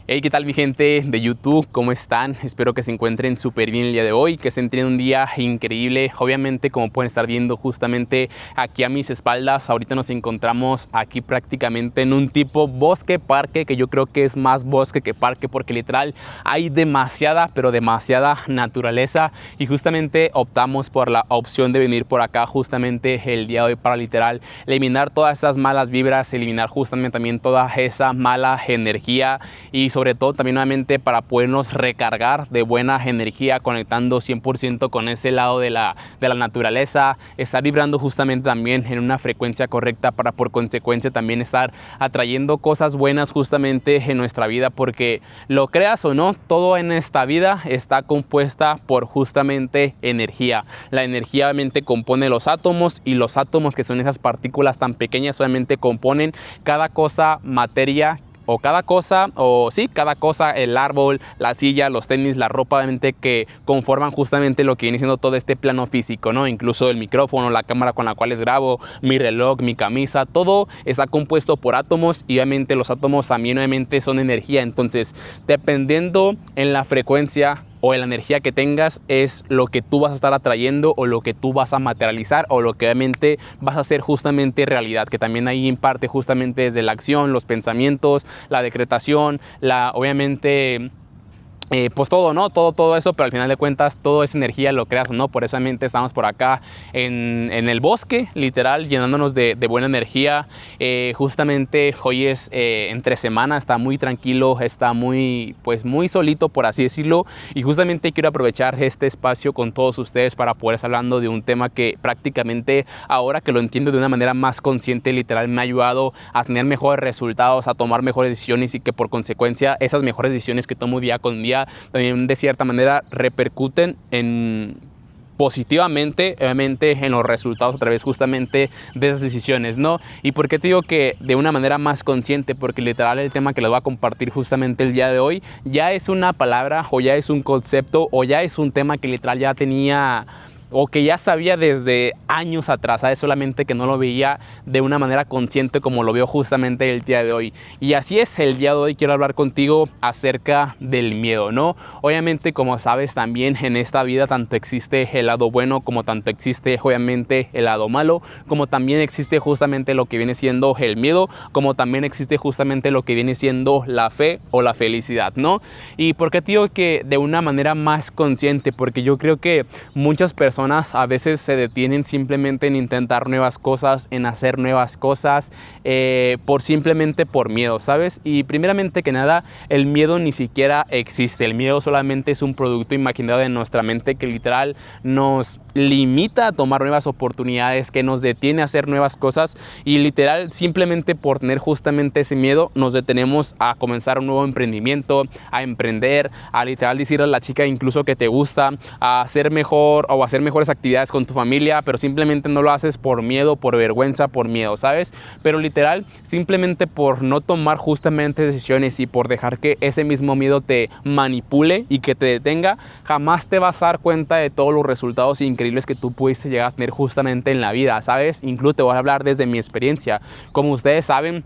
Hey, ¿qué tal mi gente de YouTube? ¿Cómo están? Espero que se encuentren súper bien el día de hoy, que estén teniendo un día increíble. Obviamente, como pueden estar viendo justamente aquí a mis espaldas, ahorita nos encontramos aquí prácticamente en un tipo bosque-parque, que yo creo que es más bosque que parque, porque literal hay demasiada, pero demasiada naturaleza. Y justamente optamos por la opción de venir por acá justamente el día de hoy para literal eliminar todas esas malas vibras, eliminar justamente también toda esa mala energía y sobre todo también nuevamente para podernos recargar de buena energía, conectando 100% con ese lado de la naturaleza, estar vibrando justamente también en una frecuencia correcta para por consecuencia también estar atrayendo cosas buenas justamente en nuestra vida, porque lo creas o no, todo en esta vida está compuesta por justamente energía. La energía obviamente compone los átomos, y los átomos, que son esas partículas tan pequeñas, solamente componen cada cosa, materia, o cada cosa, el árbol, la silla, los tenis, la ropa, obviamente, que conforman justamente lo que viene siendo todo este plano físico, ¿no? Incluso el micrófono, la cámara con la cual les grabo, mi reloj, mi camisa, todo está compuesto por átomos, y obviamente los átomos también obviamente son energía. Entonces, dependiendo en la frecuencia o en la energía que tengas, es lo que tú vas a estar atrayendo, o lo que tú vas a materializar, o lo que obviamente vas a hacer justamente realidad, que también ahí en parte justamente desde la acción, los pensamientos, la decretación, obviamente pues todo, ¿no? Todo eso, pero al final de cuentas todo es energía, lo creas o no. Por eso estamos por acá en el bosque, literal, llenándonos de buena energía. Justamente hoy es entre semana, está muy tranquilo, está muy solito, por así decirlo. Y justamente quiero aprovechar este espacio con todos ustedes para poder estar hablando de un tema que prácticamente ahora que lo entiendo de una manera más consciente, literal, me ha ayudado a tener mejores resultados, a tomar mejores decisiones, y que por consecuencia esas mejores decisiones que tomo día con día también de cierta manera repercuten positivamente, obviamente, en los resultados a través justamente de esas decisiones, ¿no? ¿Y por qué te digo que de una manera más consciente? Porque literal el tema que les voy a compartir justamente el día de hoy ya es una palabra, o ya es un concepto, o ya es un tema que literal ya tenía, o que ya sabía desde años atrás, ¿sabes? Solamente que no lo veía de una manera consciente como lo veo justamente el día de hoy. Y así es, el día de hoy quiero hablar contigo acerca del miedo, ¿no? Obviamente, como sabes, también en esta vida tanto existe el lado bueno, como tanto existe obviamente el lado malo, como también existe justamente lo que viene siendo el miedo, como también existe justamente lo que viene siendo la fe o la felicidad, ¿no? ¿Y por qué te digo que de una manera más consciente? Porque yo creo que muchas personas a veces se detienen simplemente en intentar nuevas cosas, en hacer nuevas cosas, simplemente por miedo, ¿sabes? Y primeramente que nada, el miedo ni siquiera existe. El miedo solamente es un producto imaginado de nuestra mente que literal nos limita a tomar nuevas oportunidades, que nos detiene a hacer nuevas cosas, y literal simplemente por tener justamente ese miedo nos detenemos a comenzar un nuevo emprendimiento, a emprender, a literal decirle a la chica incluso que te gusta, a hacer mejor o hacer mejores actividades con tu familia, pero simplemente no lo haces por miedo, por vergüenza, por miedo, ¿sabes? Pero literal, simplemente por no tomar justamente decisiones y por dejar que ese mismo miedo te manipule y que te detenga, jamás te vas a dar cuenta de todos los resultados increíbles que tú pudiste llegar a tener justamente en la vida, ¿sabes? Incluso te voy a hablar desde mi experiencia. Como ustedes saben,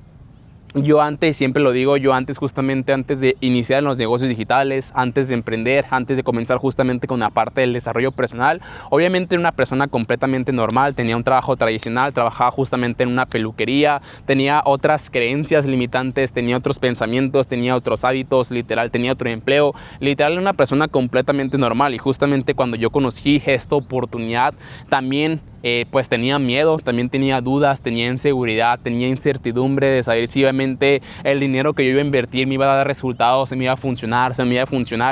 yo antes, siempre lo digo, justamente antes de iniciar en los negocios digitales, antes de emprender, antes de comenzar justamente con la parte del desarrollo personal, obviamente era una persona completamente normal, tenía un trabajo tradicional, trabajaba justamente en una peluquería, tenía otras creencias limitantes, tenía otros pensamientos, tenía otros hábitos, literal, tenía otro empleo, literal era una persona completamente normal. Y justamente cuando yo conocí esta oportunidad, también pues tenía miedo, también tenía dudas, tenía inseguridad, tenía incertidumbre de saber si obviamente el dinero que yo iba a invertir me iba a dar resultados, se me iba a funcionar,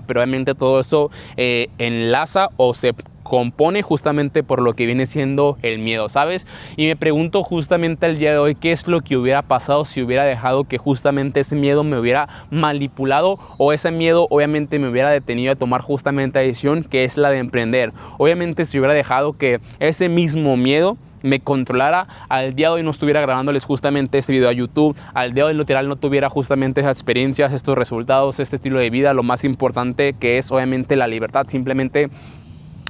pero obviamente todo eso enlaza o se compone justamente por lo que viene siendo el miedo, ¿sabes? Y me pregunto justamente el día de hoy qué es lo que hubiera pasado si hubiera dejado que justamente ese miedo me hubiera manipulado, o ese miedo obviamente me hubiera detenido a tomar justamente la decisión que es la de emprender. Obviamente si hubiera dejado que ese mismo miedo me controlara, al día de hoy no estuviera grabándoles justamente este video a YouTube, al día de hoy literal no tuviera justamente esas experiencias, estos resultados, este estilo de vida, lo más importante que es obviamente la libertad. Simplemente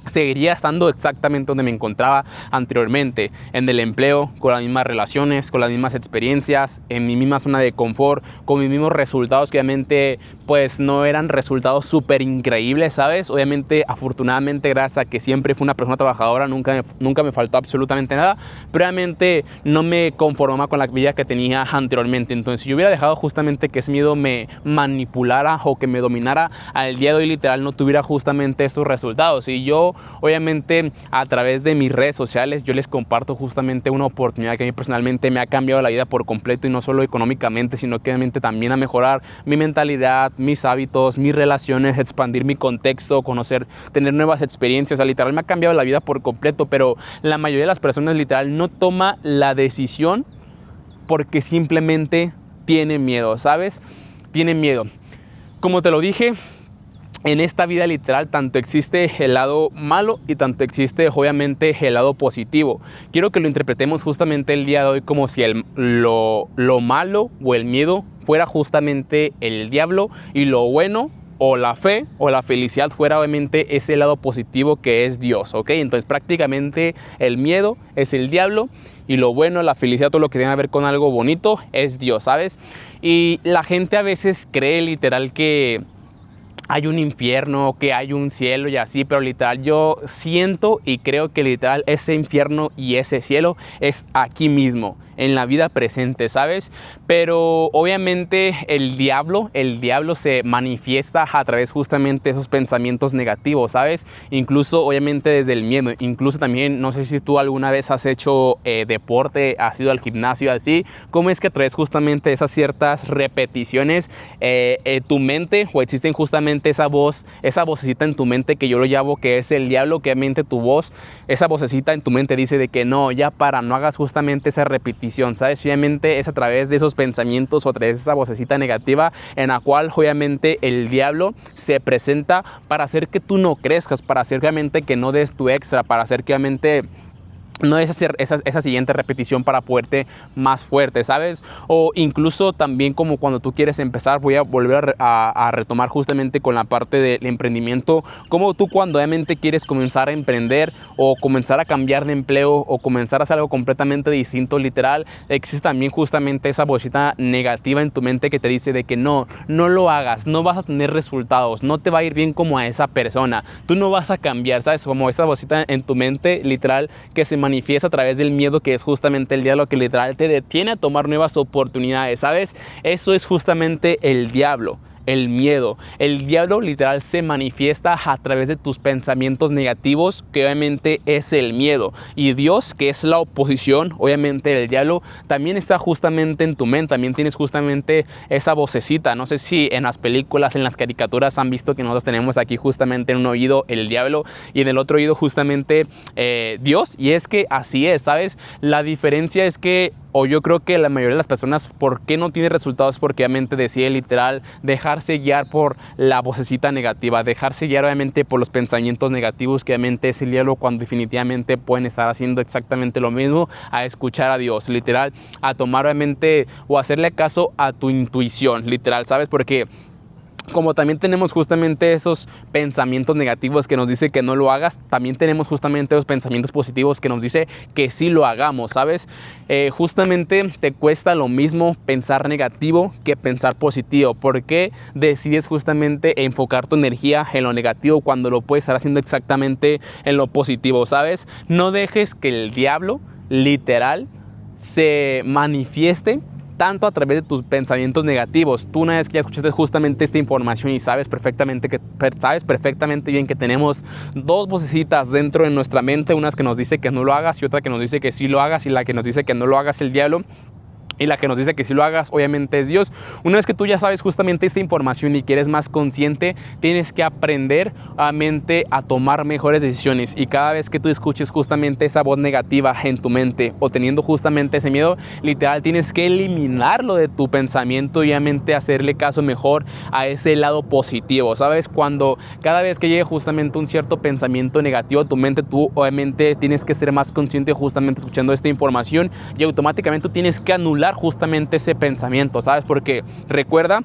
seguiría estando exactamente donde me encontraba anteriormente, en el empleo, con las mismas relaciones, con las mismas experiencias, en mi misma zona de confort, con mis mismos resultados que obviamente pues no eran resultados súper increíbles, ¿sabes? Obviamente, afortunadamente, gracias a que siempre fui una persona trabajadora, nunca me faltó absolutamente nada, pero obviamente no me conformaba con la vida que tenía anteriormente. Entonces, si yo hubiera dejado justamente que ese miedo me manipulara o que me dominara, al día de hoy literal no tuviera justamente estos resultados. Y yo, obviamente, a través de mis redes sociales, yo les comparto justamente una oportunidad que a mí personalmente me ha cambiado la vida por completo, y no solo económicamente, sino que obviamente también a mejorar mi mentalidad, mis hábitos, mis relaciones, expandir mi contexto, conocer, tener nuevas experiencias. O sea, literal me ha cambiado la vida por completo, pero la mayoría de las personas literal no toma la decisión porque simplemente tiene miedo, ¿sabes? Tiene miedo. Como te lo dije, en esta vida literal tanto existe el lado malo y tanto existe obviamente el lado positivo. Quiero que lo interpretemos justamente el día de hoy como si lo malo o el miedo fuera justamente el diablo, y lo bueno o la fe o la felicidad fuera obviamente ese lado positivo que es Dios, ¿ok? Entonces prácticamente el miedo es el diablo y lo bueno, la felicidad, todo lo que tiene que ver con algo bonito es Dios, ¿sabes? Y la gente a veces cree literal que hay un infierno, que hay un cielo y así, pero literal yo siento y creo que literal ese infierno y ese cielo es aquí mismo, en la vida presente, ¿sabes? Pero obviamente el diablo se manifiesta a través justamente de esos pensamientos negativos, ¿sabes? Incluso obviamente desde el miedo, incluso también, no sé si tú alguna vez has hecho deporte, has ido al gimnasio así, cómo es que a través justamente de esas ciertas repeticiones tu mente, o existen justamente esa vocecita en tu mente que yo lo llamo que es el diablo, que obviamente tu voz, esa vocecita en tu mente dice de que no, ya para, no hagas justamente esa repetición, ¿sabes? Obviamente es a través de esos pensamientos o a través de esa vocecita negativa en la cual obviamente el diablo se presenta para hacer que tú no crezcas, para hacer obviamente que no des tu extra, para hacer que obviamente no es hacer esa siguiente repetición para poderte más fuerte, ¿sabes? O incluso también como cuando tú quieres empezar, voy a volver a retomar justamente con la parte del emprendimiento, como tú cuando obviamente quieres comenzar a emprender o comenzar a cambiar de empleo o comenzar a hacer algo completamente distinto, literal, existe también justamente esa bolsita negativa en tu mente que te dice de que no lo hagas, no vas a tener resultados, no te va a ir bien como a esa persona, tú no vas a cambiar, ¿sabes? Como esa bolsita en tu mente, literal, que se manifiesta a través del miedo, que es justamente el diablo que literal te detiene a tomar nuevas oportunidades, ¿sabes? Eso es justamente el diablo. El miedo. El diablo literal se manifiesta a través de tus pensamientos negativos, que obviamente es el miedo. Y Dios, que es la oposición, obviamente el diablo, también está justamente en tu mente. También tienes justamente esa vocecita. No sé si en las películas, en las caricaturas han visto que nosotros tenemos aquí justamente en un oído el diablo y en el otro oído justamente Dios. Y es que así es, ¿sabes? La diferencia es que, o yo creo que la mayoría de las personas, ¿por qué no tiene resultados? Porque obviamente decide literal dejarse guiar por la vocecita negativa, dejarse guiar obviamente por los pensamientos negativos, que obviamente es el diablo, cuando definitivamente pueden estar haciendo exactamente lo mismo, a escuchar a Dios, literal, a tomar obviamente o hacerle caso a tu intuición, literal, ¿sabes? Porque como también tenemos justamente esos pensamientos negativos que nos dice que no lo hagas, también tenemos justamente esos pensamientos positivos que nos dice que sí lo hagamos, ¿sabes? Justamente te cuesta lo mismo pensar negativo que pensar positivo. ¿Por qué decides justamente enfocar tu energía en lo negativo cuando lo puedes estar haciendo exactamente en lo positivo, ¿sabes? No dejes que el diablo literal se manifieste tanto a través de tus pensamientos negativos. Tú, una vez que ya escuchaste justamente esta información y sabes perfectamente bien que tenemos dos vocecitas dentro de nuestra mente, una que nos dice que no lo hagas y otra que nos dice que sí lo hagas, y la que nos dice que no lo hagas el diablo, y la que nos dice que si lo hagas obviamente es Dios. Una vez que tú ya sabes justamente esta información y que eres más consciente, tienes que aprender obviamente a tomar mejores decisiones. Y cada vez que tú escuches justamente esa voz negativa en tu mente o teniendo justamente ese miedo, literal tienes que eliminarlo de tu pensamiento y obviamente hacerle caso mejor a ese lado positivo, ¿sabes? Cuando cada vez que llegue justamente un cierto pensamiento negativo a tu mente, tú obviamente tienes que ser más consciente justamente escuchando esta información, y automáticamente tú tienes que anular justamente ese pensamiento, ¿sabes? Porque recuerda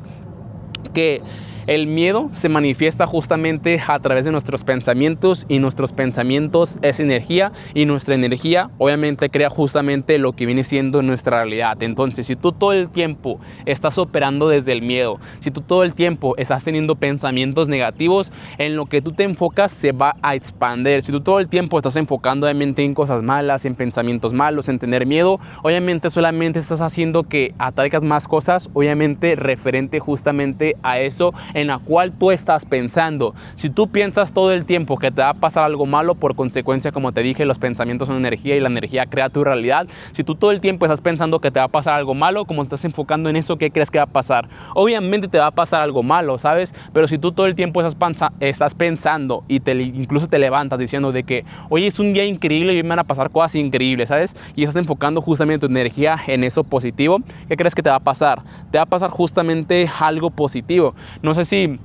que El miedo se manifiesta justamente a través de nuestros pensamientos, y nuestros pensamientos es energía, y nuestra energía obviamente crea justamente lo que viene siendo nuestra realidad. Entonces, si tú todo el tiempo estás operando desde el miedo, si tú todo el tiempo estás teniendo pensamientos negativos, en lo que tú te enfocas se va a expandir. Si tú todo el tiempo estás enfocando obviamente en cosas malas, en pensamientos malos, en tener miedo, obviamente solamente estás haciendo que atraigas más cosas, obviamente referente justamente a eso en la cual tú estás pensando. Si tú piensas todo el tiempo que te va a pasar algo malo, por consecuencia, como te dije, los pensamientos son energía y la energía crea tu realidad. Si tú todo el tiempo estás pensando que te va a pasar algo malo, como estás enfocando en eso, ¿qué crees que va a pasar? Obviamente te va a pasar algo malo, ¿sabes? Pero si tú todo el tiempo estás pensando y incluso te levantas diciendo de que hoy es un día increíble y hoy me van a pasar cosas increíbles, ¿sabes? Y estás enfocando justamente tu energía en eso positivo, ¿qué crees que te va a pasar? Te va a pasar justamente algo positivo. No sé si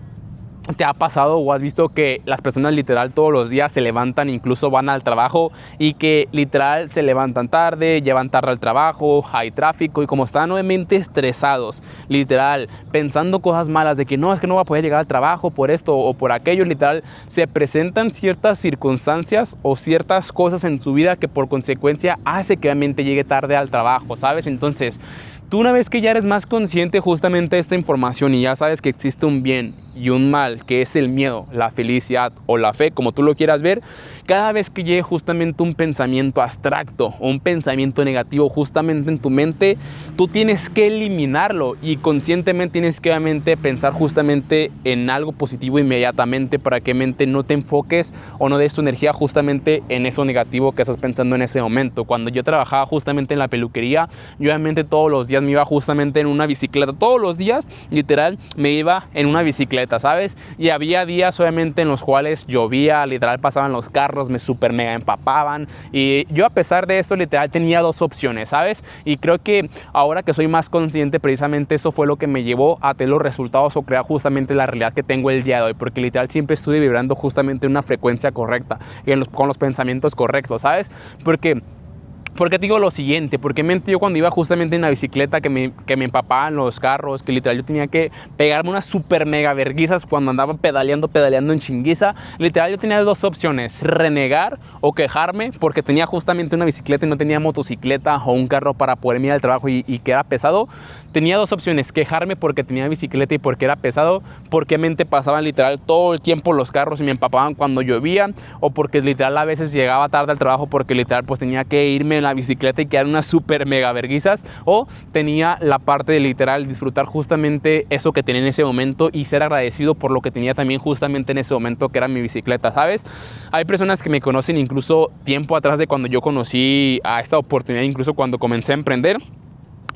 te ha pasado o has visto que las personas literal todos los días se levantan, incluso van al trabajo, y que literal se levantan tarde, llevan tarde al trabajo, hay tráfico, y como están nuevamente estresados, literal pensando cosas malas de que no, es que no va a poder llegar al trabajo por esto o por aquello, literal se presentan ciertas circunstancias o ciertas cosas en su vida que por consecuencia hace que obviamente llegue tarde al trabajo, ¿sabes? Entonces, tú una vez que ya eres más consciente justamente de esta información y ya sabes que existe un bien y un mal, que es el miedo, la felicidad o la fe, como tú lo quieras ver, cada vez que llegue justamente un pensamiento abstracto o un pensamiento negativo justamente en tu mente, tú tienes que eliminarlo y conscientemente tienes que obviamente pensar justamente en algo positivo inmediatamente, para que mente no te enfoques o no des tu energía justamente en eso negativo que estás pensando en ese momento. Cuando yo trabajaba justamente en la peluquería, yo obviamente todos los días me iba justamente en una bicicleta, todos los días literal me iba en una bicicleta, ¿sabes? Y había días obviamente en los cuales llovía, literal pasaban los carros, me super mega empapaban, y yo a pesar de eso literal tenía dos opciones, ¿sabes? Y creo que ahora que soy más consciente, precisamente eso fue lo que me llevó a tener los resultados o crear justamente la realidad que tengo el día de hoy, porque literal siempre estuve vibrando justamente en una frecuencia correcta y con los pensamientos correctos, ¿sabes? ¿Por qué te digo lo siguiente? Porque yo cuando iba justamente en la bicicleta que me empapaban los carros, que literal yo tenía que pegarme unas super mega verguizas cuando andaba pedaleando en chinguiza, literal yo tenía dos opciones: renegar o quejarme porque tenía justamente una bicicleta y no tenía motocicleta o un carro para poder ir al trabajo y que era pesado. Tenía dos opciones: quejarme porque tenía bicicleta y porque era pesado, porque mente pasaban literal todo el tiempo los carros y me empapaban cuando llovía, o porque literal a veces llegaba tarde al trabajo porque literal pues tenía que irme en la bicicleta y quedar unas super mega verguizas, o tenía la parte de literal disfrutar justamente eso que tenía en ese momento y ser agradecido por lo que tenía también justamente en ese momento, que era mi bicicleta, ¿sabes? Hay personas que me conocen incluso tiempo atrás de cuando yo conocí a esta oportunidad, incluso cuando comencé a emprender.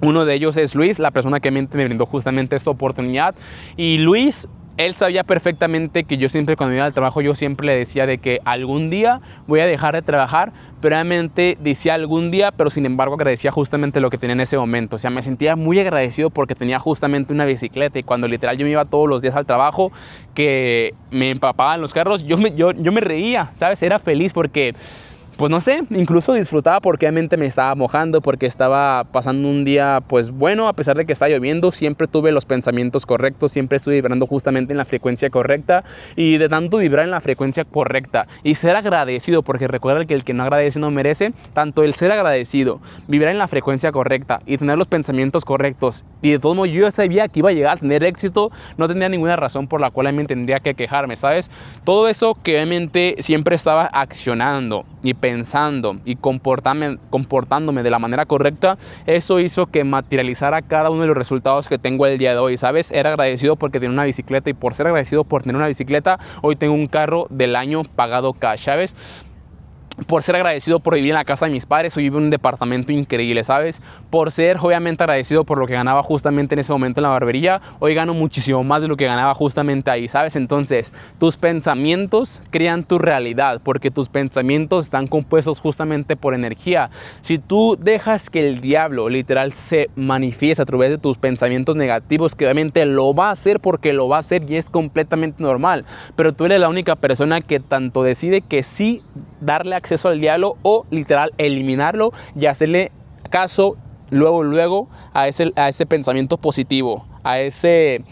Uno de ellos es Luis, la persona que me brindó justamente esta oportunidad. Y Luis, él sabía perfectamente que yo siempre cuando iba al trabajo, yo siempre le decía de que algún día voy a dejar de trabajar, pero realmente decía algún día, pero sin embargo agradecía justamente lo que tenía en ese momento. O sea, me sentía muy agradecido porque tenía justamente una bicicleta, y cuando literal yo me iba todos los días al trabajo, que me empapaban los carros, yo me reía, ¿sabes? Era feliz porque pues no sé, incluso disfrutaba porque obviamente me estaba mojando, porque estaba pasando un día pues bueno, a pesar de que estaba lloviendo. Siempre tuve los pensamientos correctos, siempre estuve vibrando justamente en la frecuencia correcta, y de tanto vibrar en la frecuencia correcta y ser agradecido, porque recuerda que el que no agradece no merece, tanto el ser agradecido, vibrar en la frecuencia correcta y tener los pensamientos correctos, y de todo modo yo ya sabía que iba a llegar a tener éxito, no tendría ninguna razón por la cual me tendría que quejarme, ¿sabes? Todo eso que obviamente siempre estaba accionando y pensando y comportándome de la manera correcta, eso hizo que materializara cada uno de los resultados que tengo el día de hoy, ¿sabes? Era agradecido porque tenía una bicicleta, y por ser agradecido por tener una bicicleta, hoy tengo un carro del año pagado cash, ¿sabes? Por ser agradecido por vivir en la casa de mis padres, hoy vivo en un departamento increíble, ¿sabes? Por ser obviamente agradecido por lo que ganaba justamente en ese momento en la barbería, hoy gano muchísimo más de lo que ganaba justamente ahí, ¿sabes? Entonces, tus pensamientos crean tu realidad, porque tus pensamientos están compuestos justamente por energía. Si tú dejas que el diablo literal se manifieste a través de tus pensamientos negativos, que obviamente lo va a hacer porque lo va a hacer y es completamente normal, pero tú eres la única persona que tanto decide que sí darle acceso al diablo o literal eliminarlo y hacerle caso luego a ese pensamiento positivo, a ese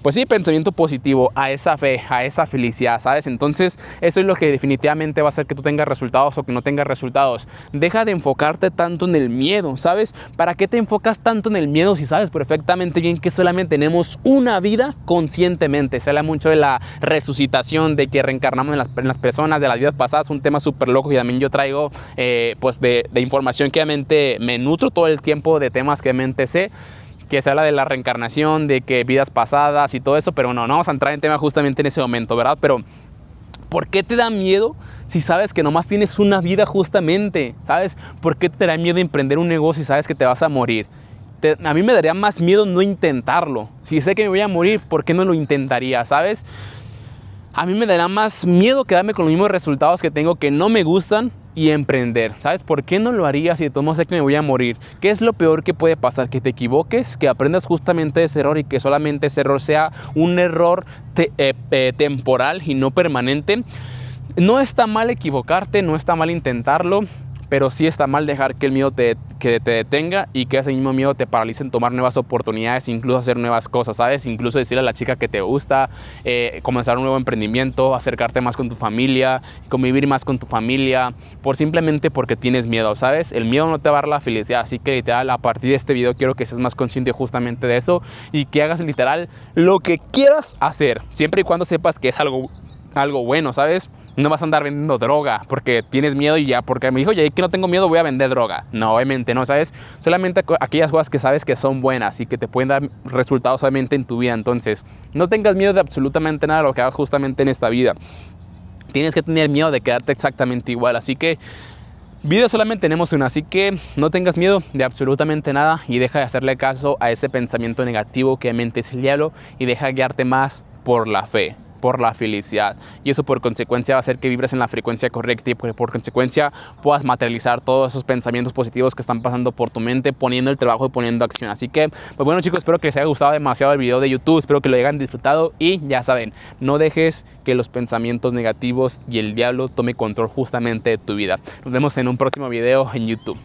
pues sí, pensamiento positivo, a esa fe, a esa felicidad, ¿sabes? Entonces, eso es lo que definitivamente va a hacer que tú tengas resultados o que no tengas resultados. Deja de enfocarte tanto en el miedo, ¿sabes? ¿Para qué te enfocas tanto en el miedo si sabes perfectamente bien que solamente tenemos una vida conscientemente? Se habla mucho de la resucitación, de que reencarnamos en las personas de las vidas pasadas, un tema súper loco, y también yo traigo pues de información que obviamente me nutro todo el tiempo de temas que obviamente sé, que se habla de la reencarnación, de que vidas pasadas y todo eso, pero no vamos a entrar en tema justamente en ese momento, ¿verdad? Pero ¿por qué te da miedo si sabes que nomás tienes una vida justamente? ¿Sabes? ¿Por qué te da miedo emprender un negocio si sabes que te vas a morir? A mí me daría más miedo no intentarlo. Si sé que me voy a morir, ¿por qué no lo intentaría? ¿Sabes? A mí me dará más miedo quedarme con los mismos resultados que tengo que no me gustan y emprender. ¿Sabes? ¿Por qué no lo haría si de todos modos sé que me voy a morir? ¿Qué es lo peor que puede pasar? Que te equivoques, que aprendas justamente de ese error y que solamente ese error sea un error temporal y no permanente. No está mal equivocarte, no está mal intentarlo, pero sí está mal dejar que el miedo que te detenga y que ese mismo miedo te paralice en tomar nuevas oportunidades, incluso hacer nuevas cosas, ¿sabes? Incluso decirle a la chica que te gusta, comenzar un nuevo emprendimiento, acercarte más con tu familia, convivir más con tu familia, simplemente porque tienes miedo, ¿sabes? El miedo no te va a dar la felicidad, así que literal, a partir de este video quiero que seas más consciente justamente de eso y que hagas literal lo que quieras hacer, siempre y cuando sepas que es algo bueno, ¿sabes? No vas a andar vendiendo droga porque tienes miedo y ya, porque me dijo, ya que no tengo miedo, voy a vender droga. No, obviamente no, ¿sabes? Solamente aquellas cosas que sabes que son buenas y que te pueden dar resultados obviamente en tu vida. Entonces, no tengas miedo de absolutamente nada de lo que hagas justamente en esta vida. Tienes que tener miedo de quedarte exactamente igual. Así que, vida solamente tenemos una, así que no tengas miedo de absolutamente nada y deja de hacerle caso a ese pensamiento negativo que obviamente es el diablo y deja guiarte más por la fe, por la felicidad, y eso por consecuencia va a hacer que vibres en la frecuencia correcta y por consecuencia puedas materializar todos esos pensamientos positivos que están pasando por tu mente, poniendo el trabajo y poniendo acción. Así que, pues bueno chicos, espero que les haya gustado demasiado el video de YouTube, espero que lo hayan disfrutado y ya saben, no dejes que los pensamientos negativos y el diablo tome control justamente de tu vida. Nos vemos en un próximo video en YouTube.